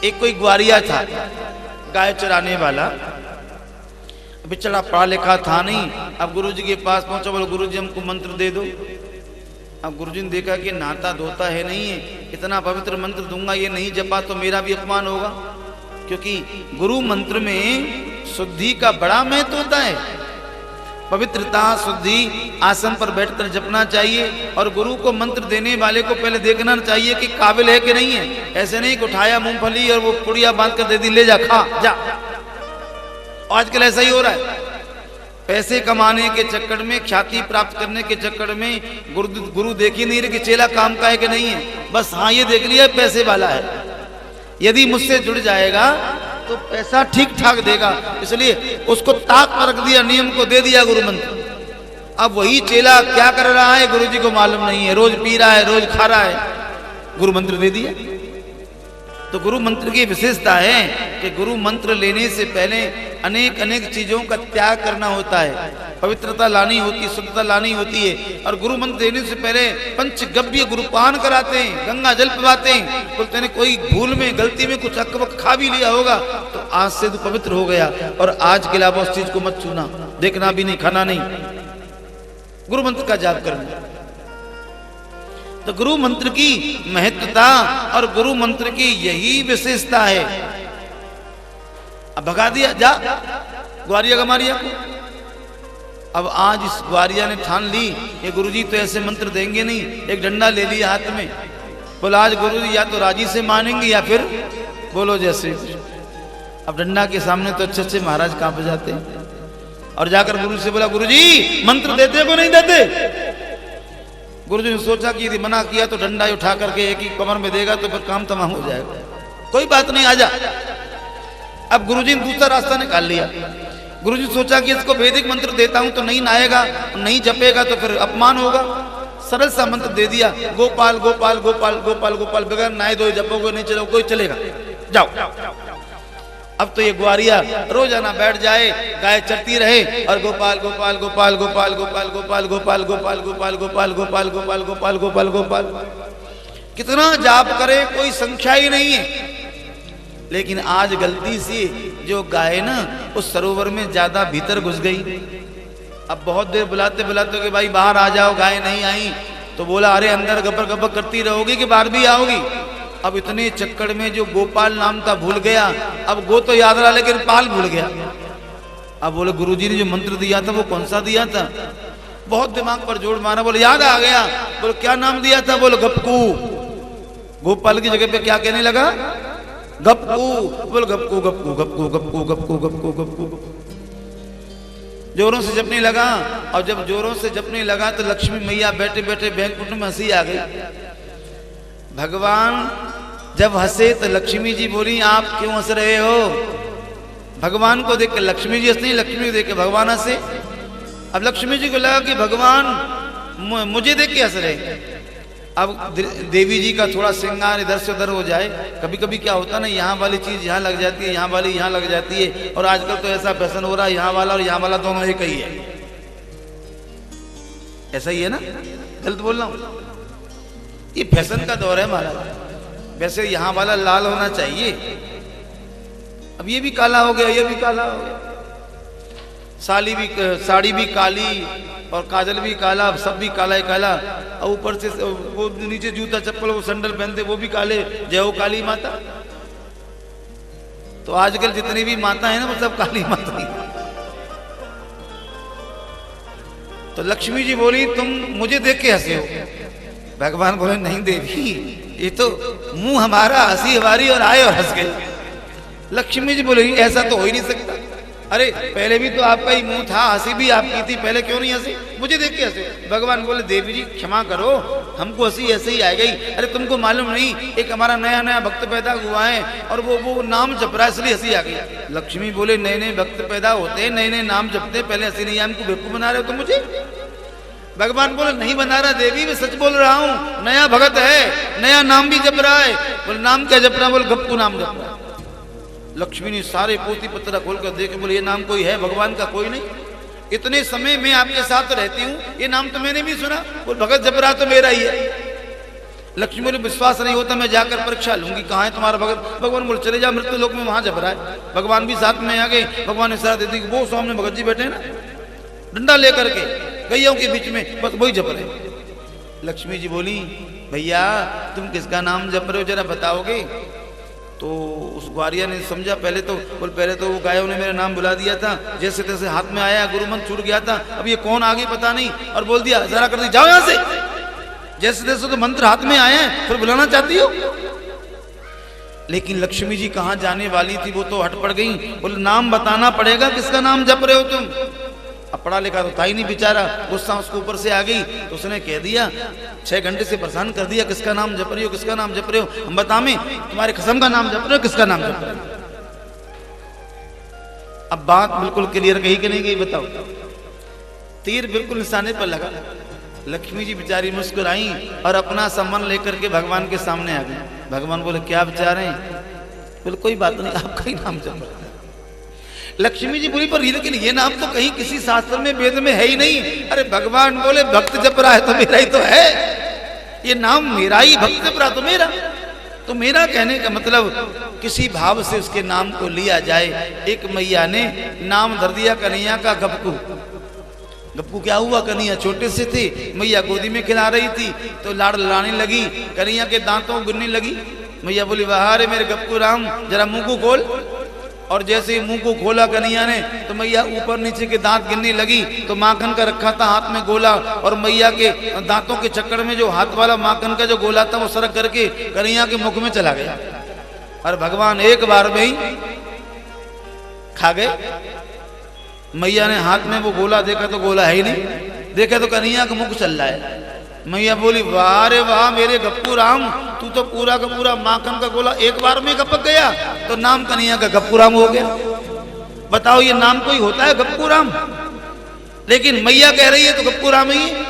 एक कोई ग्वारिया था, गाय चराने वाला, बेचारा पढ़ा लिखा था नहीं। अब गुरुजी के पास पहुंचा, बोलो गुरुजी हमको मंत्र दे दो। अब गुरुजी ने देखा कि नहाता धोता है नहीं है, इतना पवित्र मंत्र दूंगा ये नहीं जपा तो मेरा भी अपमान होगा, क्योंकि गुरु मंत्र में शुद्धि का बड़ा महत्व होता है। पवित्रता, शुद्धि, आसन पर बैठकर जपना चाहिए और गुरु को मंत्र देने वाले को पहले देखना चाहिए कि काबिल है कि नहीं है। ऐसे नहीं कि उठाया मूंगफली और वो पुड़िया बांध कर दे दी, ले जा खा जा। आजकल ऐसा ही हो रहा है। पैसे कमाने के चक्कर में, ख्याति प्राप्त करने के चक्कर में गुरु देख ही नहीं रहे कि चेला काम का है कि नहीं है। बस हाँ ये देख लिया पैसे वाला है, यदि मुझसे जुड़ जाएगा तो पैसा ठीक ठाक देगा, इसलिए उसको ताक पर रख दिया, नियम को दे दिया गुरु मंत्र। अब वही चेला क्या कर रहा है गुरुजी को मालूम नहीं है, रोज पी रहा है, रोज खा रहा है, गुरु मंत्र दे दिया। तो गुरु मंत्र की विशेषता है कि गुरु मंत्र लेने से पहले अनेक अनेक चीजों का त्याग करना होता है, पवित्रता लानी होती है, शुद्धता लानी होती है। और गुरु मंत्र देने से पहले पंचगव्य गुरुपान कराते हैं, गंगा जल पिलाते हैं। बोलते हैं कोई भूल में गलती में कुछ अकबक खा भी लिया होगा तो आज से तो पवित्र हो गया, और आज के अलावा उस चीज को मत छूना, देखना भी नहीं, खाना नहीं, गुरु मंत्र का जाप करना। तो गुरु मंत्र की महत्वता और गुरु मंत्र की यही विशेषता है। अब भगा दिया जा ग्वारिया गमारिया को। अब आज इस ग्वारिया ने ठान ली ये गुरुजी तो ऐसे मंत्र देंगे नहीं, एक डंडा ले लिया हाथ में, बोला आज गुरुजी या तो राजी से मानेंगे या फिर बोलो जैसे। अब डंडा के सामने तो अच्छे अच्छे महाराज कांप जाते हैं, और जाकर गुरु से बोला गुरुजी मंत्र देते को नहीं देते। गुरुजी ने सोचा कि यदि मना किया तो डंडा उठा करके एक ही कमर में देगा तो फिर काम तमाम हो जाएगा, कोई बात नहीं आजा। अब गुरुजी ने दूसरा रास्ता निकाल लिया। गुरुजी ने सोचा कि इसको वैदिक मंत्र देता हूं तो नहीं नहाएगा, नहीं जपेगा तो फिर अपमान होगा, सरल सा मंत्र दे दिया, गोपाल गोपाल गोपाल गोपाल गोपाल, बगैर नहाए धोए जपोगे नहीं चलो कोई चलेगा, जाओ। अब तो ये ग्वारिया रोजाना बैठ जाए, गाय चरती रहे और गोपाल गोपाल गोपाल गोपाल गोपाल गोपाल गोपाल गोपाल गोपाल गोपाल गोपाल गोपाल गोपाल गोपाल गोपाल, कितना जाप करे कोई संख्या ही नहीं है। लेकिन आज गलती से जो गाय ना उस सरोवर में ज्यादा भीतर घुस गई। अब बहुत देर बुलाते बुलाते कि भाई बाहर आ जाओ, गाय नहीं आई, तो बोला अरे अंदर गब्बर गब्बर करती रहोगी कि बाहर भी आओगी। अब इतने चक्कर में जो गोपाल नाम था भूल गया, अब गो तो याद रहा लेकिन पाल भूल गया। अब बोले गुरुजी ने जो मंत्र दिया था वो कौन सा दिया था, बहुत दिमाग पर जोर मारा, बोले याद आ गया। बोले क्या नाम दिया था, बोले गप्पू। गोपाल की जगह पे क्या कहने लगा, गप्पू। बोले गप्पू गप्पू गप्पू गप्पू गप्पू गप्पू गप्पू, जोरों से जपने लगा। और जब जोरों से जपने लगा तो लक्ष्मी मैया बैठे बैठे बैंकुट में हंसी आ गई। भगवान जब हंसे तो लक्ष्मी जी बोली आप क्यों हंस रहे हो। भगवान को देख के लक्ष्मी जी हंसी, लक्ष्मी को देख के भगवान हंसे। अब लक्ष्मी जी को लगा कि भगवान मुझे देख के हंस रहे। अब देवी जी का थोड़ा श्रृंगार इधर से उधर हो जाए, कभी कभी क्या होता है ना, यहाँ वाली चीज यहाँ लग जाती है, यहाँ वाली यहाँ लग जाती है। और आजकल तो ऐसा फैशन हो रहा है यहाँ वाला और यहाँ वाला दोनों एक ही है। ऐसा ही है ना, गलत बोल रहा हूँ, ये फैशन का दौर है महाराज। वैसे यहाँ वाला लाल होना चाहिए, अब ये भी काला हो गया, ये भी काला हो गया। साड़ी भी काली और काजल भी काला, सब भी काला ही काला। और ऊपर से वो नीचे जूता चप्पल वो सैंडल पहनते वो भी काले, जय हो काली माता। तो आजकल जितनी भी माता है ना वो सब काली माता ही। तो लक्ष्मी जी बोली तुम मुझे देख के हंसे हो। भगवान बोले नहीं देवी, ये तो मुंह हमारा, हंसी हमारी और आए और हंस गए। लक्ष्मी जी बोले ऐसा तो हो ही नहीं सकता, अरे पहले भी तो आपका ही मुंह था, हंसी भी आपकी थी, पहले क्यों नहीं हंसी, मुझे देख के हंसे। भगवान बोले देवी जी क्षमा करो, हमको हंसी ऐसे ही आ गई। अरे तुमको मालूम नहीं, एक हमारा नया नया भक्त पैदा हुआ है और वो नाम जप रहा है इसलिए हंसी आ गई। लक्ष्मी बोले नए नए भक्त पैदा होते, नए नए नाम जपते, पहले हंसी नहीं, हमको बेवकूफ बना रहे हो तुम मुझे। भगवान बोले नहीं बना रहा देवी, मैं सच बोल रहा हूँ, नया भगत है, नया नाम भी जप रहा है। बोले नाम क्या जप रहा है, बोले गप्पू नाम जप रहा है। लक्ष्मी ने सारे पोती पत्रा खोल कर देखे, बोले ये नाम कोई है भगवान का, कोई नहीं। इतने समय मैं आपके साथ रहती हूँ, ये नाम तो मैंने भी सुना, बोले भगत जप रहा तो मेरा ही है। लक्ष्मी बोली विश्वास नहीं होता मैं जाकर परीक्षा लूंगी, कहाँ है तुम्हारा भगत। भगवान बोले चले जा मृत्यु लोक में, वहां जप रहा है। भगवान भी साथ में आ गए। भगवान ने सलाह दे दी, वो सामने भगत जी बैठे ना डंडा लेकर के गैयों के बीच में, बस वही जप रहे। लक्ष्मी जी बोली भैया तुम किसका नाम जप रहे हो जरा बताओगे। तो उस ग्वारिया ने समझा, पहले तो वो गायों ने मेरा नाम बुला दिया था, जैसे तैसे हाथ में आया, गुरुमंत्र छूट गया था, अब ये कौन आ गई पता नहीं, और बोल दिया जरा कर दी जाओ यहां से। जैसे तैसे तो मंत्र हाथ में आए हैं, फिर बुलाना चाहती हो। लेकिन लक्ष्मी जी कहां जाने वाली थी, वो तो हट पड़ गई। बोले नाम बताना पड़ेगा, किसका नाम जप रहे हो तुम। अब पढ़ा लिखा तो था ही नहीं बेचारा, गुस्सा उसको ऊपर से आ गई। तो उसने कह दिया 6 घंटे से परेशान कर दिया, किसका नाम जप रही हो, किसका नाम जप रहे हो, हम बता में तुम्हारे कसम का नाम जप रहे हो, किसका नाम जप रहे हो। अब बात बिल्कुल क्लियर कही कि नहीं गई बताओ। तीर बिल्कुल निशाने पर लगा। लक्ष्मी जी बेचारी मुस्कुराई और अपना सम्मान लेकर के भगवान के सामने आ गई। भगवान बोले क्या विचार है। बोले कोई बात नहीं, आपका ही नाम जप रहा है। लक्ष्मी जी बोली पर लेकिन ये नाम तो कहीं किसी शास्त्र में वेद में है ही नहीं। अरे भगवान बोले भक्त जप रहा है तो मेरा ही तो है, ये नाम मेरा ही, भक्त जप रहा तो मेरा। तो मेरा कहने का मतलब किसी भाव से उसके नाम को लिया जाए। एक मैया ने नाम धर दिया कन्हैया का गप्पू। गप्पू क्या हुआ, कन्हैया छोटे से थे, मैया गोदी में खिला रही थी तो लाड़ लाने लगी, कन्हैया के दांतों गिरने लगी। मैया बोली वाह रे मेरे गप्पू राम जरा मुंह को खोल। और जैसे ही मुंह को खोला कन्हैया ने तो मैया ऊपर नीचे के दांत गिरने लगी। तो माखन का रखा था हाथ में गोला, और मैया के दांतों के चक्कर में जो हाथ वाला माखन का जो गोला था वो सरक करके कन्हैया के मुख में चला गया। और भगवान एक बार में ही खा गए। मैया ने हाथ में वो गोला देखा तो गोला है ही नहीं, देखा तो कन्हैया का मुख चल रहा है। मैया बोली वाह रे वाह मेरे गप्पू राम, तू तो पूरा का पूरा माखन का गोला एक बार में गपक गया, तो नाम कन्हैया का गप्पू राम हो गया। बताओ ये नाम कोई होता है गप्पू राम। लेकिन मैया कह रही है तो गप्पू राम ही है।